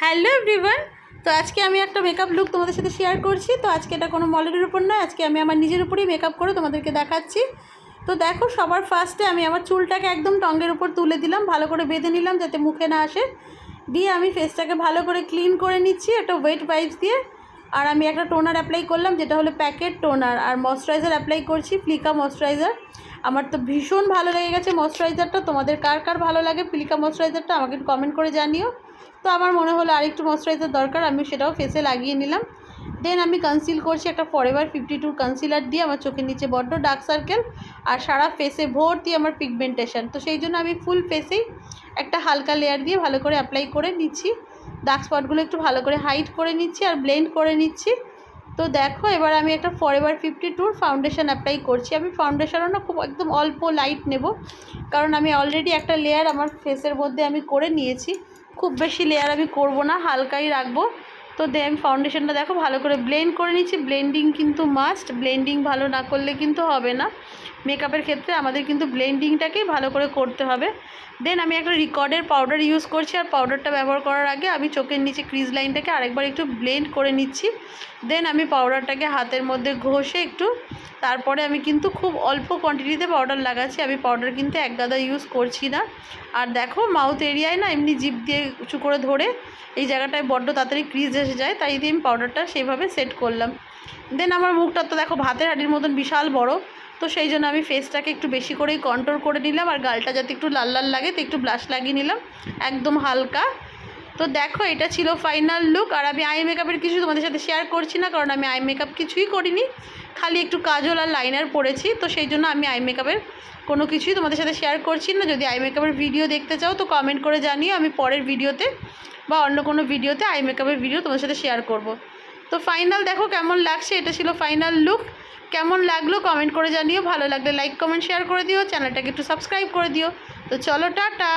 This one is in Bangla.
Hello everyone. তো আজকে আমি একটা মেকআপ লুক তোমাদের সাথে শেয়ার করছি। তো আজকে এটা কোনো মডেলের উপর নয়, আজকে আমি আমার নিজের উপরেই মেকআপ করে তোমাদেরকে দেখাচ্ছি। তো দেখো, সবার ফার্স্টে আমি আমার চুলটাকে একদম টঙ্গের উপর তুলে দিলাম, ভালো করে বেঁধে নিলাম যাতে মুখে না আসে। দিয়ে আমি ফেসটাকে ভালো করে ক্লিন করে নিচ্ছি একটা ওয়েট ওয়াইপস দিয়ে। আর আমি একটা টোনার অ্যাপ্লাই করলাম, যেটা হলো প্যাকেট টোনার। আর ময়শ্চারাইজার অ্যাপ্লাই করছি, ফ্লিকা ময়শ্চারাইজার। আমার তো ভীষণ ভালো লেগে গেছে ময়শ্চারাইজারটা। তোমাদের কার কার ভালো লাগে ফ্লিকা ময়শ্চারাইজারটা আমাকে কমেন্ট করে জানিও। তো আমার মনে হলো আরেকটু ময়শ্চারাইজার দরকার, আমি সেটাও ফেসে লাগিয়ে নিলাম। দেন আমি কনসিল করছি একটা ফরএভার 52 কনসিলার দিয়ে। আমার চোখের নিচে বড্ড ডার্ক সার্কেল আর সারা ফেসে ভর্তি আমার পিগমেন্টেশন, তো সেই জন্য আমি ফুল ফেসেই একটা হালকা লেয়ার দিয়ে ভালো করে অ্যাপ্লাই করে নিচ্ছি। ডার্ক স্পটগুলো একটু ভালো করে হাইড করে নিচ্ছি আর ব্লেন্ড করে নিচ্ছি। তো দেখো, এবার আমি একটা ফরএভার 52 ফাউন্ডেশন অ্যাপ্লাই করছি। আমি ফাউন্ডেশনও না খুব একদম অল্প লাইট নেব, কারণ আমি অলরেডি একটা লেয়ার আমার ফেসের মধ্যে আমি করে নিয়েছি। খুব বেশি লেয়ার আমি করব না, হালকাই রাখবো। তো দেন ফাউন্ডেশনটা দেখো ভালো করে ব্লেন্ড করে নিচ্ছি। ব্লেন্ডিং কিন্তু মাস্ট, ব্লেন্ডিং ভালো না করলে কিন্তু হবে না। মেকআপের ক্ষেত্রে আমাদের কিন্তু ব্লেন্ডিংটাকেই ভালো করে করতে হবে। দেন আমি একটা রিকর্ডের পাউডার ইউজ করছি, আর পাউডারটা ব্যবহার করার আগে আমি চোখের নিচে ক্রিজ লাইনটাকে আরেকবার একটু ব্লেন্ড করে নিচ্ছি। দেন আমি পাউডারটাকে হাতের মধ্যে ঘষে একটু, তারপরে আমি কিন্তু খুব অল্প কোয়ান্টিটিতে পাউডার লাগাচ্ছি। আমি পাউডার কিন্তু এক গাদা ইউজ করছি না। আর দেখো, মাউথ এরিয়ায় না এমনি জিভ দিয়ে উঁচু করে ধরে এই জায়গাটায় বড্ড তাড়াতাড়ি ক্রিজ এসে যায়, তাই দিয়ে আমি পাউডারটা সেইভাবে সেট করলাম। দেন আমার মুখটা তো দেখো ভাতের হাঁড়ির মতন বিশাল বড়, তো সেই জন্য আমি ফেসটাকে একটু বেশি করেই কন্ট্রোল করে নিলাম। আর গালটা যাতে একটু লাল লাল লাগে তো একটু ব্লাশ লাগিয়ে নিলাম একদম হালকা। তো দেখো, এটা ছিল ফাইনাল লুক। আর আমি আই মেকআপের কিছু তোমাদের সাথে শেয়ার করছি না, কারণ আমি আই মেকআপ কিছুই করিনি, খালি একটু কাজল আর লাইনার পরেছি। তো সেই জন্য আমি আই মেকআপের কোনো কিছুই তোমাদের সাথে শেয়ার করছি না। যদি আই মেকআপের ভিডিও দেখতে চাও তো কমেন্ট করে জানিও, আমি পরের ভিডিওতে বা অন্য কোনো ভিডিওতে আই মেকআপের ভিডিও তোমাদের সাথে শেয়ার করব। তো ফাইনাল দেখো কেমন লাগছে, এটা ছিল ফাইনাল লুক। কেমন লাগলো কমেন্ট করে জানিও, ভালো লাগলে লাইক কমেন্ট শেয়ার করে দিও, চ্যানেলটাকে একটু সাবস্ক্রাইব করে দিও। তো চলো, টাটা।